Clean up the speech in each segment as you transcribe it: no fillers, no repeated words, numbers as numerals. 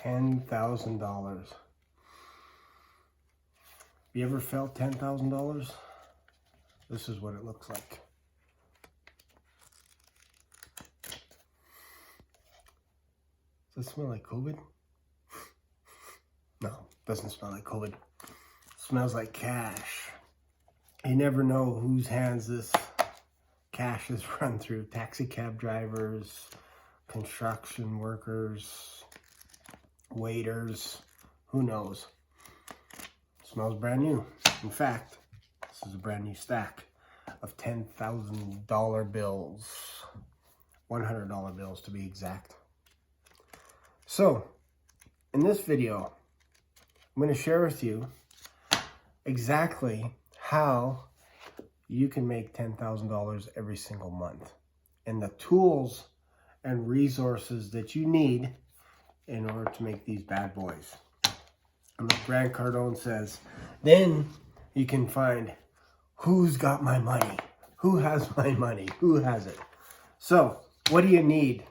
$10,000. You ever felt $10,000? This is what it looks like. Does it smell like COVID? No, doesn't smell like COVID. It smells like cash. You never know whose hands this cash is run through. Taxi cab drivers, construction workers, waiters, who knows? It smells brand new. In fact, this is a brand new stack of $10,000 bills. $100 bills to be exact. So, in this video, I'm going to share with you exactly how you can make $10,000 every single month and the tools and resources that you need in order to make these bad boys. And like Grant Cardone says, then you can find who's got my money, who has my money, who has it. So what do you need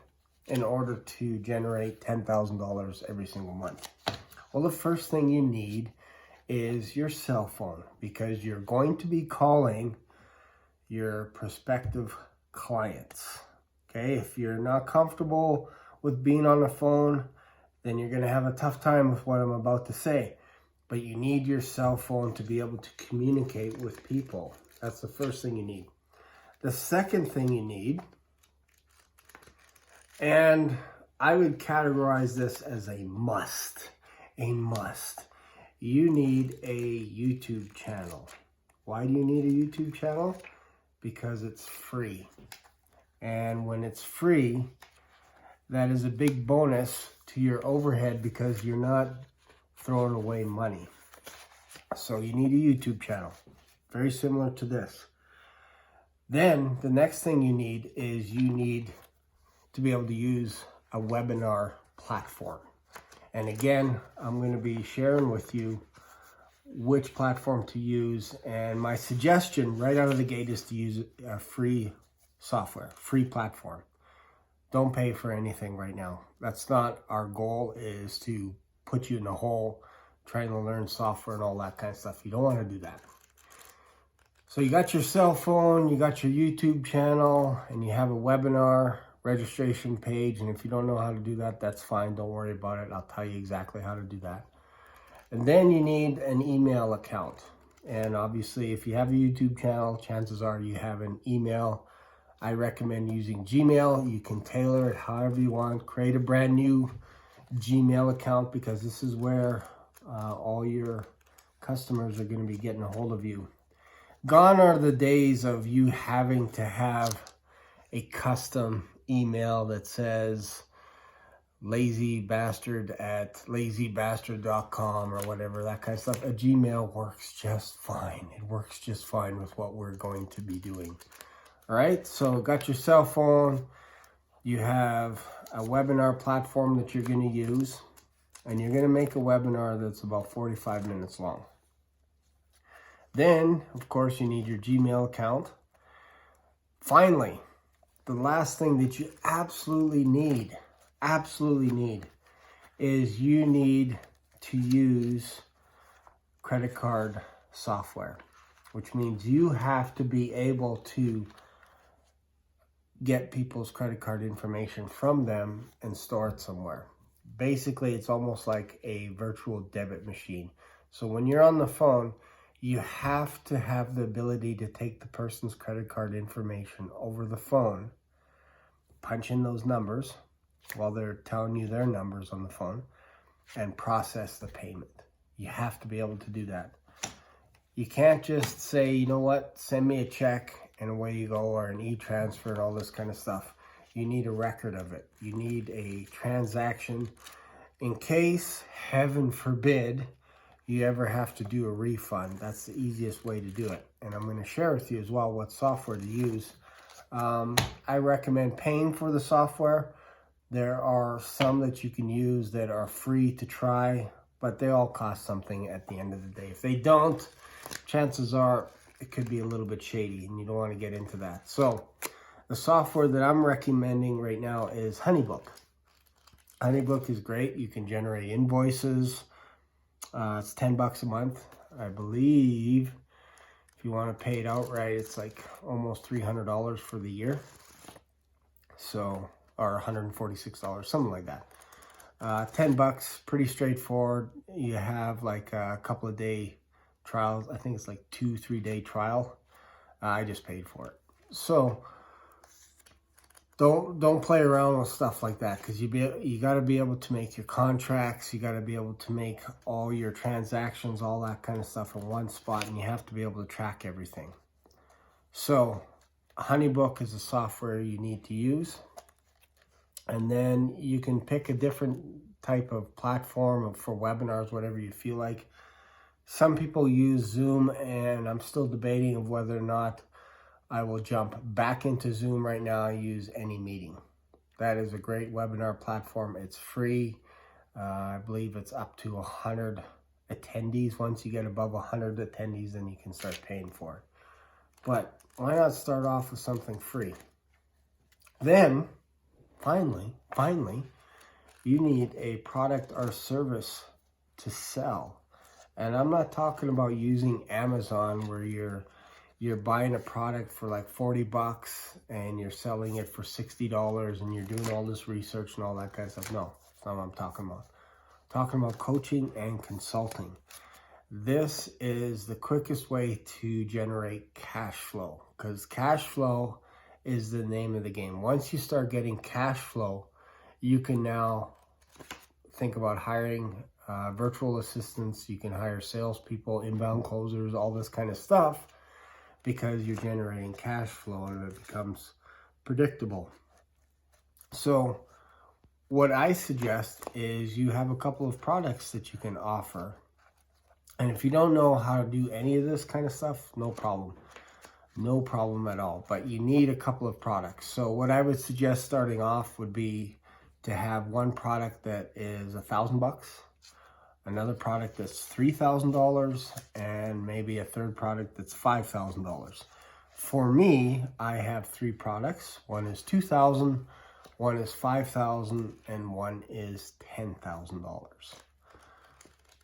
in order to generate $10,000 every single month? Well, the first thing you need is your cell phone, because you're going to be calling your prospective clients. Okay, if you're not comfortable with being on the phone, then you're going to have a tough time with what I'm about to say. But you need your cell phone to be able to communicate with people. That's the first thing you need. The second thing you need, and I would categorize this as a must. You need a YouTube channel. Why do you need a YouTube channel? Because it's free. And when it's free, that is a big bonus to your overhead because you're not throwing away money. So you need a YouTube channel. Very similar to this. Then the next thing you need is you need to be able to use a webinar platform. And again, I'm going to be sharing with you which platform to use. And my suggestion right out of the gate is to use a free software, free platform. Don't pay for anything right now. That's not our goal, is to put you in a hole trying to learn software and all that kind of stuff. You don't want to do that. So you got your cell phone, you got your YouTube channel, and you have a webinar registration page. And if you don't know how to do that, that's fine. Don't worry about it. I'll tell you exactly how to do that. And then you need an email account. And obviously, if you have a YouTube channel, chances are you have an email. I recommend using Gmail. You can tailor it however you want. Create a brand new Gmail account, because this is where all your customers are going to be getting a hold of you. Gone are the days of you having to have a custom email that says lazybastard@lazybastard.com or whatever, that kind of stuff. A Gmail works just fine. It works just fine with what we're going to be doing. All right, so got your cell phone, you have a webinar platform that you're going to use, and you're going to make a webinar that's about 45 minutes long. Then, of course, you need your Gmail account. Finally, the last thing that you absolutely need is you need to use credit card software, which means you have to be able to get people's credit card information from them and store it somewhere. Basically, it's almost like a virtual debit machine. So when you're on the phone, you have to have the ability to take the person's credit card information over the phone, punch in those numbers while they're telling you their numbers on the phone, and process the payment. You have to be able to do that. You can't just say, you know what, send me a check and away you go, or an e-transfer and all this kind of stuff. You need a record of it. You need a transaction in case, heaven forbid, you ever have to do a refund. That's the easiest way to do it. And I'm going to share with you as well what software to use. I recommend paying for the software. There are some that you can use that are free to try, but they all cost something at the end of the day. If they don't, chances are it could be a little bit shady, and you don't want to get into that. So the software that I'm recommending right now is HoneyBook. HoneyBook is great. You can generate invoices. It's $10 a month. I believe if you want to pay it outright, it's like almost $300 for the year. So, or $146, something like that. $10, pretty straightforward. You have like a couple of day trials. I think it's like 2-3 day trial. I just paid for it. So don't play around with stuff like that, because you got to be able to make your contracts. You got to be able to make all your transactions, all that kind of stuff in one spot, and you have to be able to track everything. So HoneyBook is a software you need to use. And then you can pick a different type of platform for webinars, whatever you feel like. Some people use Zoom, and I'm still debating of whether or not I will jump back into Zoom right now and use AnyMeeting. That is a great webinar platform. It's free. I believe it's up to 100 attendees. Once you get above 100 attendees, then you can start paying for it. But why not start off with something free? Then, finally, you need a product or service to sell. And I'm not talking about using Amazon where you're buying a product for like $40 and you're selling it for $60 and you're doing all this research and all that kind of stuff. No, that's not what I'm talking about. I'm talking about coaching and consulting. This is the quickest way to generate cash flow, because cash flow is the name of the game. Once you start getting cash flow, you can now think about hiring virtual assistants. You can hire salespeople, inbound closers, all this kind of stuff, because you're generating cash flow and it becomes predictable. So what I suggest is you have a couple of products that you can offer. And if you don't know how to do any of this kind of stuff, no problem. No problem at all. But you need a couple of products. So what I would suggest starting off would be to have one product that is $1,000, another product that's $3,000, and maybe a third product that's $5,000. For me, I have 3 products. One is $2,000, one is $5,000, and one is $10,000.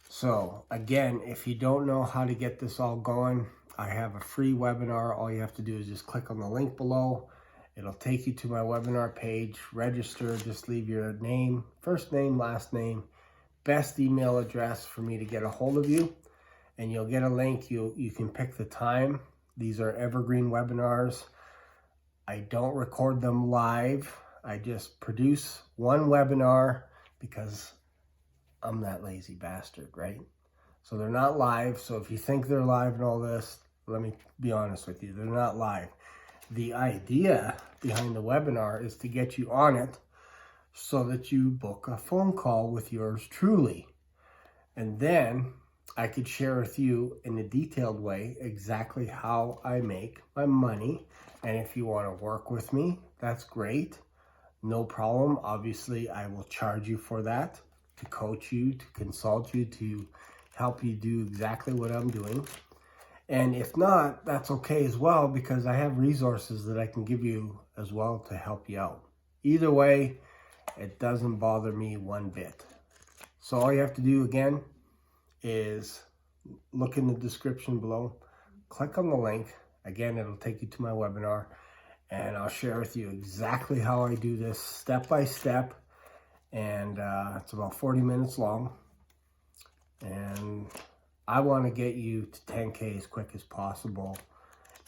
So again, if you don't know how to get this all going, I have a free webinar. All you have to do is just click on the link below. It'll take you to my webinar page. Register, just leave your name, first name, last name, best email address for me to get a hold of you, and you'll get a link. You can pick the time. These are evergreen webinars. I don't record them live. I just produce one webinar because I'm that lazy bastard, right? So they're not live. So if you think they're live and all this, let me be honest with you, they're not live. The idea behind the webinar is to get you on it so that you book a phone call with yours truly. And then I could share with you in a detailed way exactly how I make my money. And if you want to work with me, that's great. No problem. Obviously, I will charge you for that, to coach you, to consult you, to help you do exactly what I'm doing. And if not, that's okay as well, because I have resources that I can give you as well to help you out. Either way, it doesn't bother me one bit. So all you have to do again is look in the description below, click on the link. Again, it'll take you to my webinar, and I'll share with you exactly how I do this step by step. And it's about 40 minutes long. And I want to get you to 10K as quick as possible.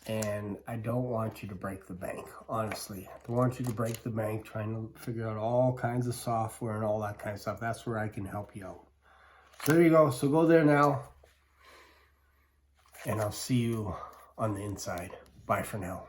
And I don't want you to break the bank, honestly. I don't want you to break the bank trying to figure out all kinds of software and all that kind of stuff. That's where I can help you out. So there you go. So go there now. And I'll see you on the inside. Bye for now.